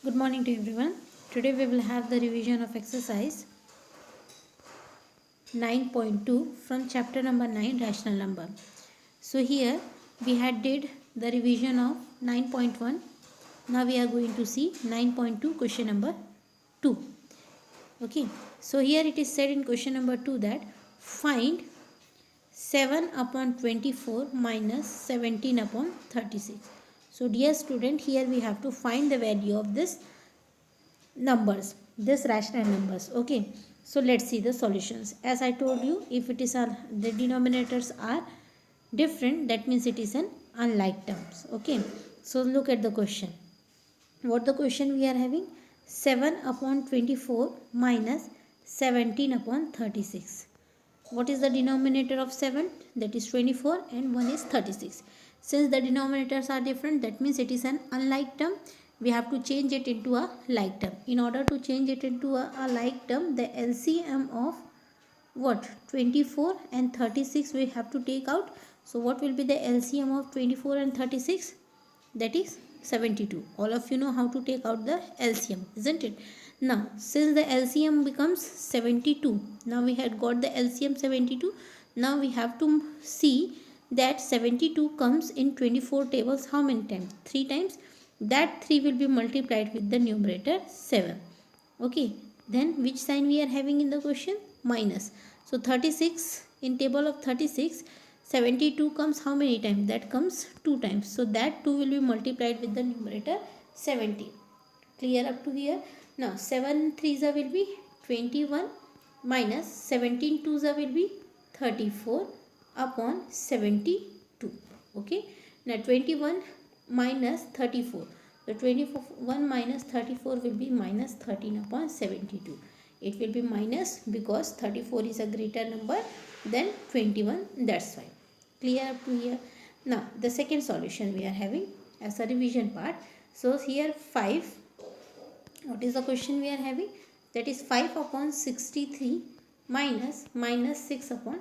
Good morning to everyone. Today we will have the revision of exercise 9.2 from chapter number 9 rational number. So here we had did the revision of 9.1. Now we are going to see 9.2 question number 2. Okay. So here it is said in question number 2 that find 7 upon 24 minus 17 upon 36. So dear student, here we have to find the value of this rational numbers. Okay, so let's see the solutions. As I told you, if it is the denominators are different, that means it is an unlike terms. Okay, so look at the question. What the question we are having? 7 upon 24 minus 17 upon 36. What is the denominator of 7? That is 24 and 1 is 36. Since the denominators are different, that means it is an unlike term. We have to change it into a like term. In order to change it into a like term, the LCM of what? 24 and 36 we have to take out. So what will be the LCM of 24 and 36? That is 72. All of you know how to take out the LCM, isn't it? Now, since the LCM becomes 72, now we had got the LCM 72. Now we have to see that 72 comes in 24 tables how many times? 3 times. That 3 will be multiplied with the numerator 7. Okay, then which sign we are having in the question? Minus. So 36, in table of 36, 72 comes how many times? That comes 2 times. So that 2 will be multiplied with the numerator 70. Clear up to here? Now 7 3s will be 21 minus 17 2s will be 34 upon 72. Okay. Now 21 minus 34. So 21 minus 34 will be minus 13 upon 72. It will be minus because 34 is a greater number than 21. That's why. Clear up to here? Now the second solution we are having as a revision part. So here 5. What is the question we are having? That is 5 upon 63 minus 6 upon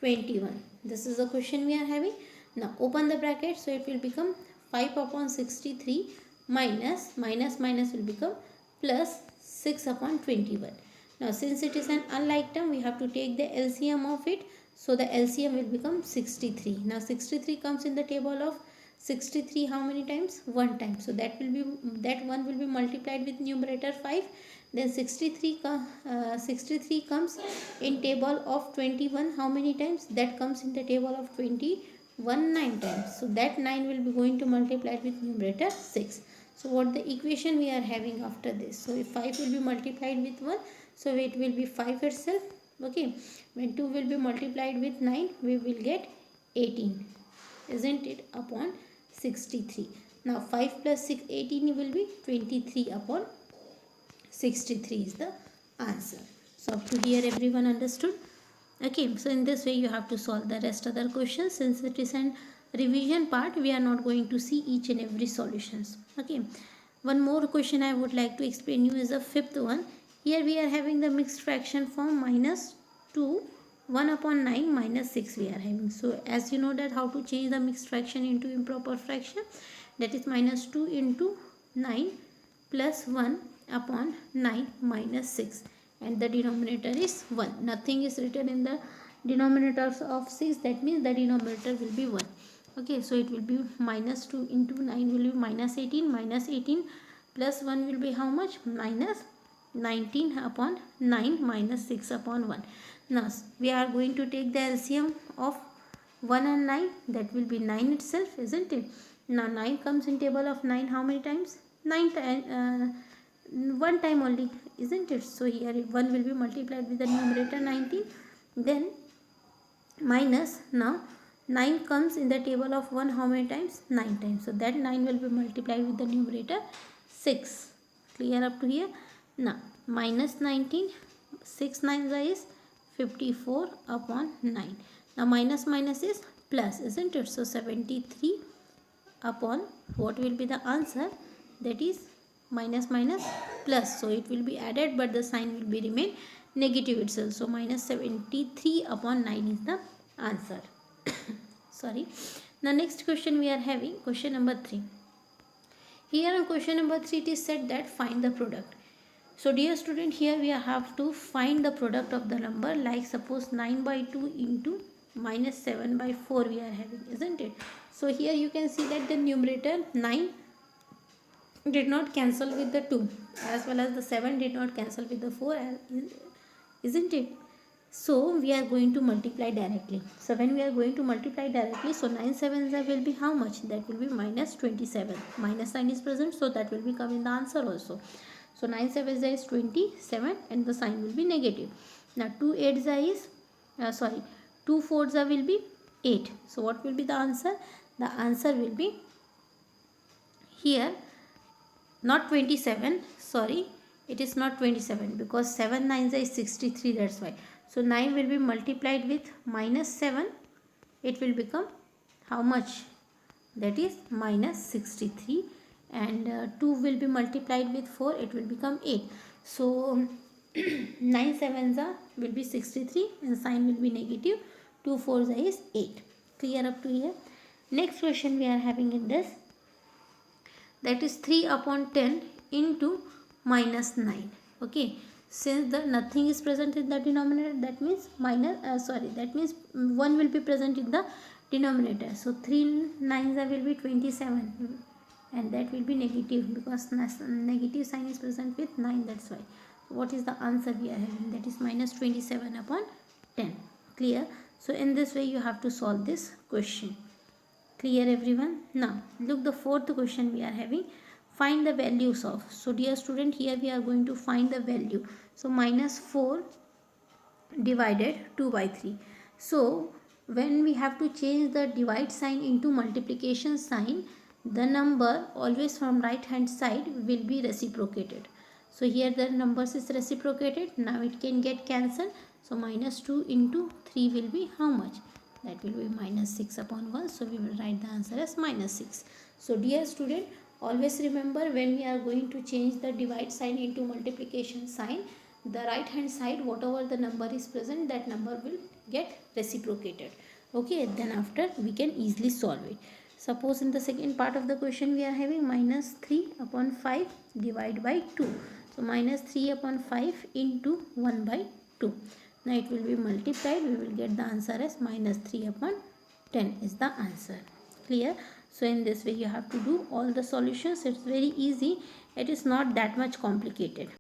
21. This is the question we are having. Now open the bracket, so it will become 5 upon 63 minus will become plus 6 upon 21. Now since it is an unlike term, we have to take the LCM of it. So the LCM will become 63. Now 63 comes in the table of 63 how many times? 1 time. So that 1 will be multiplied with numerator 5. Then 63 comes in table of 21 how many times? That comes in the table of 21 9 times. So that 9 will be going to multiply with numerator 6. So what the equation we are having after this? So if 5 will be multiplied with 1, so it will be 5 itself. Okay, when 2 will be multiplied with 9, we will get 18, isn't it, upon 63. Now 5 plus 6 18 will be 23 upon 63 is the answer. So up to here everyone understood? Okay, so in this way you have to solve the rest other questions. Since it is an revision part, we are not going to see each and every solutions. Okay, one more question I would like to explain you is the fifth one. Here we are having the mixed fraction form minus 2 1 upon 9 minus 6 we are having. So as you know that how to change the mixed fraction into improper fraction, that is minus 2 into 9 plus 1 upon 9 minus 6, and the denominator is 1. Nothing is written in the denominators of 6, that means the denominator will be 1. Okay, so it will be minus 2 into 9 will be minus 18 plus 1 will be how much? Minus 19 upon 9 minus 6 upon 1. Now we are going to take the LCM of 1 and 9, that will be 9 itself, isn't it? Now 9 comes in table of 9 how many times? 9 times, 1 time only, isn't it? So here 1 will be multiplied with the numerator 19, then minus, now 9 comes in the table of 1 how many times? 9 times. So that 9 will be multiplied with the numerator 6. Clear up to here? Now minus 19, 6 9s is 54 upon 9. Now minus is plus, isn't it? So 73 upon, what will be the answer? That is minus plus. So it will be added, but the sign will be remain negative itself. So minus 73 upon 9 is the answer. Sorry. The next question we are having, question number 3. Here on question number 3 it is said that find the product. So dear student, here we have to find the product of the number, like suppose 9 by 2 into minus 7 by 4 we are having, isn't it? So here you can see that the numerator 9 did not cancel with the 2, as well as the 7 did not cancel with the 4, isn't it? So we are going to multiply directly. So when we are going to multiply directly, so 9 sevens will be how much? That will be minus 27. Minus sign is present, so that will be come in the answer also. So 9 sevens is 27 and the sign will be negative. Now 2 eights is 2 fours will be 8. So what will be the answer? The answer will be here not 27, sorry, it is not 27 because 7 9s is 63, that's why. So 9 will be multiplied with minus 7, it will become how much? That is minus 63, and 2 will be multiplied with 4, it will become 8. So 9 sevens will be 63 and sign will be negative. 2 fours is 8. Clear up to here? Next question we are having in this, that is 3 upon 10 into minus 9. Okay, since the nothing is present in the denominator, that means that means 1 will be present in the denominator. So 3 nines will be 27 and that will be negative because negative sign is present with 9, that's why. What is the answer we are having? That is minus 27 upon 10. Clear? So in this way you have to solve this question. Clear everyone? Now look, the fourth question we are having, find the values of. So dear student, here we are going to find the value. So minus 4 divided 2 by 3. So when we have to change the divide sign into multiplication sign, the number always from right hand side will be reciprocated. So here the numbers is reciprocated. Now it can get cancelled. So minus 2 into 3 will be how much? That will be minus 6 upon 1. So we will write the answer as minus 6. So dear student, always remember, when we are going to change the divide sign into multiplication sign, the right hand side whatever the number is present, that number will get reciprocated. Okay, then after we can easily solve it. Suppose in the second part of the question we are having minus 3 upon 5 divided by 2. So minus 3 upon 5 into 1 by 2. Now it will be multiplied, we will get the answer as minus 3 upon 10 is the answer. Clear? So in this way you have to do all the solutions. It's very easy. It is not that much complicated.